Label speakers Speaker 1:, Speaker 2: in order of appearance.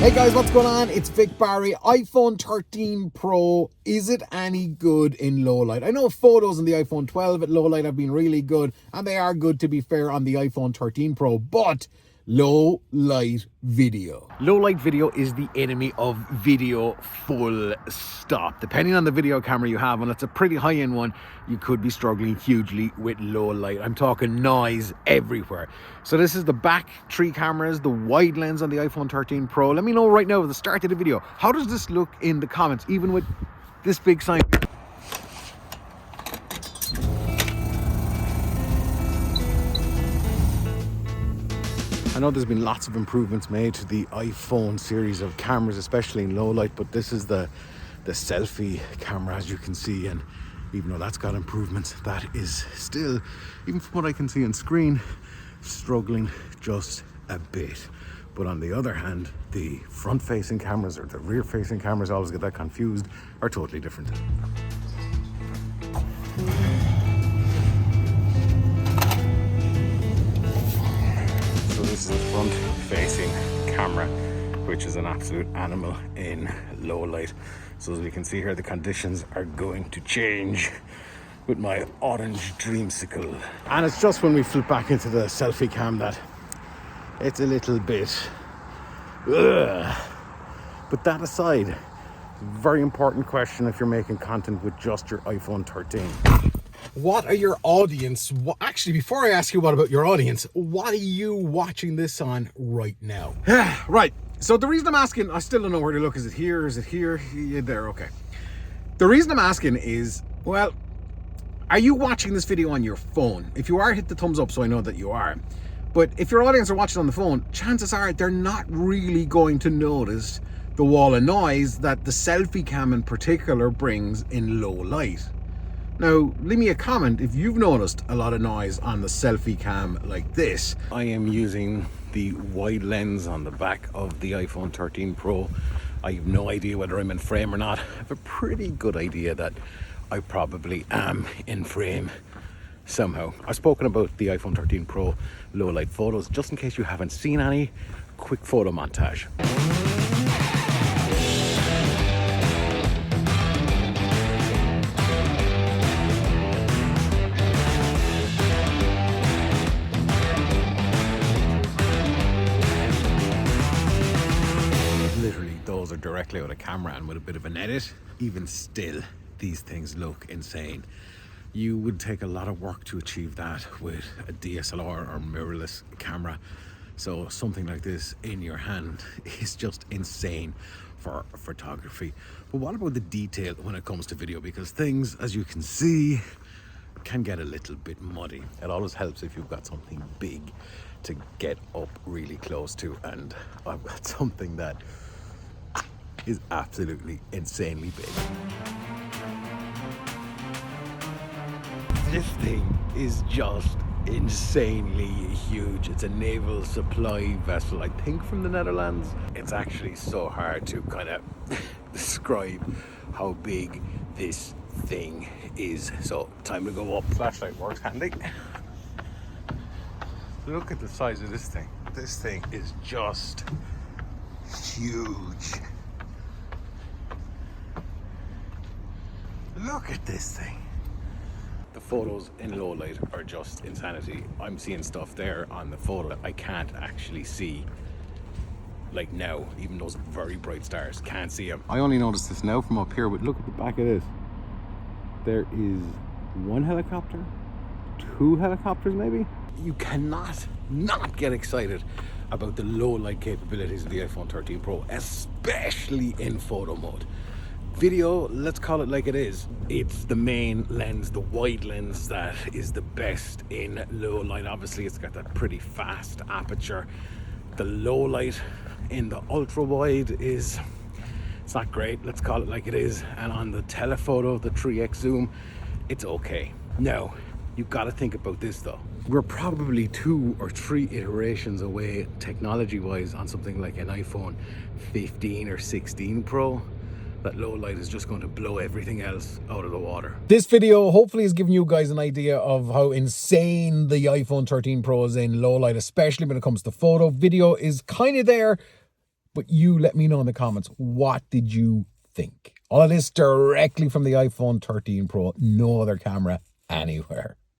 Speaker 1: Hey guys, what's going on? It's Vic Barry. iPhone 13 Pro, is it any good in low light? I know photos on the iPhone 12 at low light have been really good, and they are good to be fair on the iPhone 13 Pro, but low light video. Low light video is the enemy of video, full stop. Depending on the video camera you have, and it's a pretty high-end one, you could be struggling hugely with low light. I'm talking noise everywhere. So this is the back 3 cameras, the wide lens on the iPhone 13 Pro. Let me know right now at the start of the video, how does this look in the comments, even with this big sign? I know there's been lots of improvements made to the iPhone series of cameras, especially in low light, but this is the selfie camera, as you can see, and even though that's got improvements, that is still, even from what I can see on screen, struggling just a bit. But on the other hand, the front-facing cameras or the rear-facing cameras, I always get that confused, are totally different. This is the front-facing camera, which is an absolute animal in low light. So as we can see here, the conditions are going to change with my orange dreamsicle. And it's just when we flip back into the selfie cam that it's a little bit... Ugh. But that aside, very important question if you're making content with just your iPhone 13. What are your audience? Actually, before I ask you what about your audience, what are you watching this on right now? Right. So the reason I'm asking, I still don't know where to look. Is it here? Is it here? Yeah, there. Okay. The reason I'm asking is, well, are you watching this video on your phone? If you are, hit the thumbs up so I know that you are. But if your audience are watching on the phone, chances are they're not really going to notice the wall of noise that the selfie cam in particular brings in low light. Now, leave me a comment if you've noticed a lot of noise on the selfie cam like this. I am using the wide lens on the back of the iPhone 13 Pro. I have no idea whether I'm in frame or not. I have a pretty good idea that I probably am in frame somehow. I've spoken about the iPhone 13 Pro low light photos. Just in case you haven't seen any, quick photo montage. Those are directly out of camera, and with a bit of an edit, even still, these things look insane. You would take a lot of work to achieve that with a DSLR or mirrorless camera. So something like this in your hand is just insane for photography. But what about the detail when it comes to video? Because things, as you can see, can get a little bit muddy. It always helps if you've got something big to get up really close to, and I've got something that is absolutely insanely big. This thing is just insanely huge. It's a naval supply vessel, I think from the Netherlands. It's actually so hard to kind of describe how big this thing is. So time to go up. Flashlight works handy. Look at the size of this thing. This thing is just huge. Look at this thing. The photos in low light are just insanity. I'm seeing stuff there on the photo that I can't actually see. Like now, even those very bright stars, can't see them. I only noticed this now from up here, but look at the back of this. There is 1 helicopter, 2 helicopters maybe. You cannot not get excited about the low light capabilities of the iPhone 13 Pro, especially in photo mode. Video, let's call it like it is. It's the main lens, the wide lens, that is the best in low light. Obviously, it's got that pretty fast aperture. The low light in the ultra wide it's not great, let's call it like it is. And on the telephoto, the 3x zoom, it's okay. Now, you've got to think about this though. We're probably 2 or 3 iterations away technology-wise on something like an iPhone 15 or 16 Pro. That low light is just going to blow everything else out of the water. This video hopefully has given you guys an idea of how insane the iPhone 13 Pro is in low light, especially when it comes to photo. Video is kind of there,
Speaker 2: But you let me know in the comments, what did you think? All of this directly from the iPhone 13 Pro, no other camera anywhere.